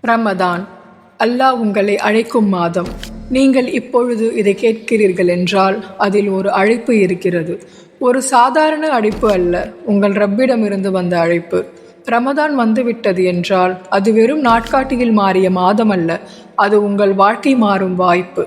ரமதான் அல்லாஹ் உங்களை அழைக்கும் மாதம். நீங்கள் இப்பொழுது இதை கேட்கிறீர்கள் என்றால் அதில் ஒரு அழைப்பு இருக்கிறது. ஒரு சாதாரண அழைப்பு அல்ல, உங்கள் ரப்பிடமிருந்து வந்த அழைப்பு. ரமதான் வந்துவிட்டது என்றால் அது வெறும் நாட்காட்டியில் மாறிய மாதம் அல்ல, அது உங்கள் வாழ்க்கை மாறும் வாய்ப்பு.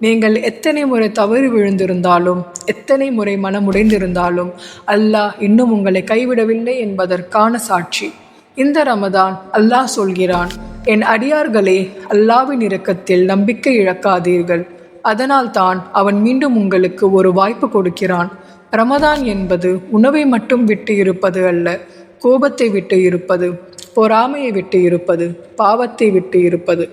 நீங்கள் எத்தனை முறை தவறு விழுந்திருந்தாலும், எத்தனை முறை மனமுடைந்திருந்தாலும், அல்லாஹ் இன்னும் உங்களை கைவிடவில்லை என்பதற்கான சாட்சி. இந்த ரமதான் அல்லாஹ் சொல்கிறான், என் அடியார்களே, அல்லாவின் இரக்கத்தில் நம்பிக்கை இழக்காதீர்கள். அதனால் தான் அவன் மீண்டும் உங்களுக்கு ஒரு வாய்ப்பு கொடுக்கிறான். ரமதான் என்பது உணவை மட்டும் விட்டு இருப்பது அல்ல, கோபத்தை விட்டு இருப்பது, பொறாமையை விட்டு இருப்பது, பாவத்தை விட்டு இருப்பது.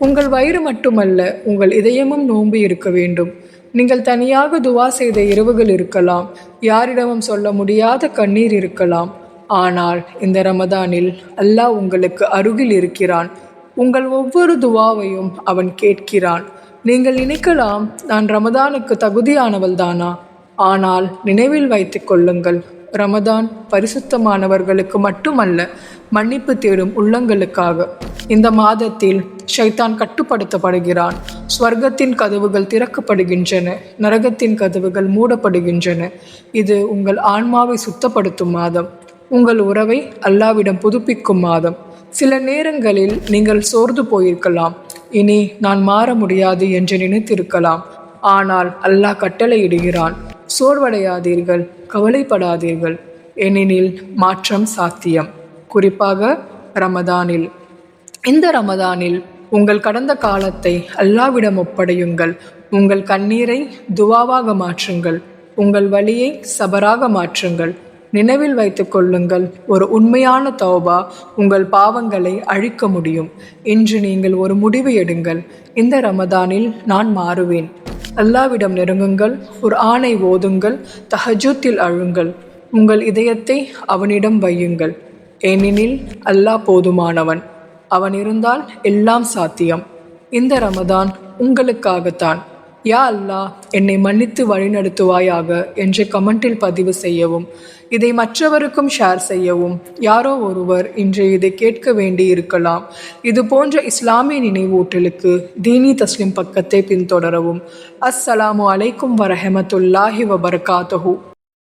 உங்கள் வயிறு மட்டுமல்ல, உங்கள் இதயமும் நோன்பு இருக்க வேண்டும். நீங்கள் தனியாக துவா செய்த இரவுகள் இருக்கலாம், யாரிடமும் சொல்ல முடியாத கண்ணீர் இருக்கலாம். ஆனால் இந்த ரமதானில் அல்லாஹ் உங்களுக்கு அருகில் இருக்கிறான். உங்கள் ஒவ்வொரு துவாவையும் அவன் கேட்கிறான். நீங்கள் நினைக்கலாம், நான் ரமதானுக்கு தகுதியானவள் தானா? ஆனால் நினைவில் வைத்துக் கொள்ளுங்கள், ரமதான் பரிசுத்தமானவர்களுக்கு மட்டுமல்ல, மன்னிப்பு தேடும் உள்ளங்களுக்காக. இந்த மாதத்தில் ஷைத்தான் கட்டுப்படுத்தப்படுகிறான். ஸ்வர்க்கத்தின் கதவுகள் திறக்கப்படுகின்றன, நரகத்தின் கதவுகள் மூடப்படுகின்றன. இது உங்கள் ஆன்மாவை சுத்தப்படுத்தும் மாதம், உங்கள் உறவை அல்லாவிடம் புதுப்பிக்கும் மாதம். சில நேரங்களில் நீங்கள் சோர்ந்து போயிருக்கலாம், இனி நான் மாற முடியாது என்று நினைத்திருக்கலாம். ஆனால் அல்லாஹ் கட்டளையிடுகிறான், சோர்வடையாதீர்கள், கவலைப்படாதீர்கள், ஏனெனில் மாற்றம் சாத்தியம். குறிப்பாக ரமதானில். இந்த ரமதானில் உங்கள் கடந்த காலத்தை அல்லாவிடம் ஒப்படையுங்கள். உங்கள் கண்ணீரை துவாவாக மாற்றுங்கள், உங்கள் வலியை சபராக மாற்றுங்கள். நினைவில் வைத்துக் கொள்ளுங்கள், ஒரு உண்மையான தௌபா உங்கள் பாவங்களை அழிக்க முடியும். இன்று நீங்கள் ஒரு முடிவு எடுங்கள், இந்த ரமதானில் நான் மாறுவேன். அல்லாவிடம் நெருங்குங்கள், ஒரு ஆணை ஓதுங்கள், தஹஜூத்தில் அழுங்கள், உங்கள் இதயத்தை அவனிடம் வையுங்கள். ஏனெனில் அல்லாஹ் போதுமானவன், அவன் இருந்தால் எல்லாம் சாத்தியம். இந்த ரமதான் உங்களுக்காகத்தான். யா அல்லாஹ், என்னை மன்னித்து வழிநடத்துவாயாக என்று கமெண்டில் பதிவு செய்யவும், இதை மற்றவருக்கும் ஷேர் செய்யவும். யாரோ ஒருவர் இன்று இதை கேட்க வேண்டி இருக்கலாம். இது போன்ற இஸ்லாமிய நினைவூட்டலுக்கு தீனி தஸ்லிம் பக்கத்தை பின்தொடரவும். அஸ்ஸலாமு அலைக்கும் வரஹமத்துல்லாஹி வபரகாத்துஹு.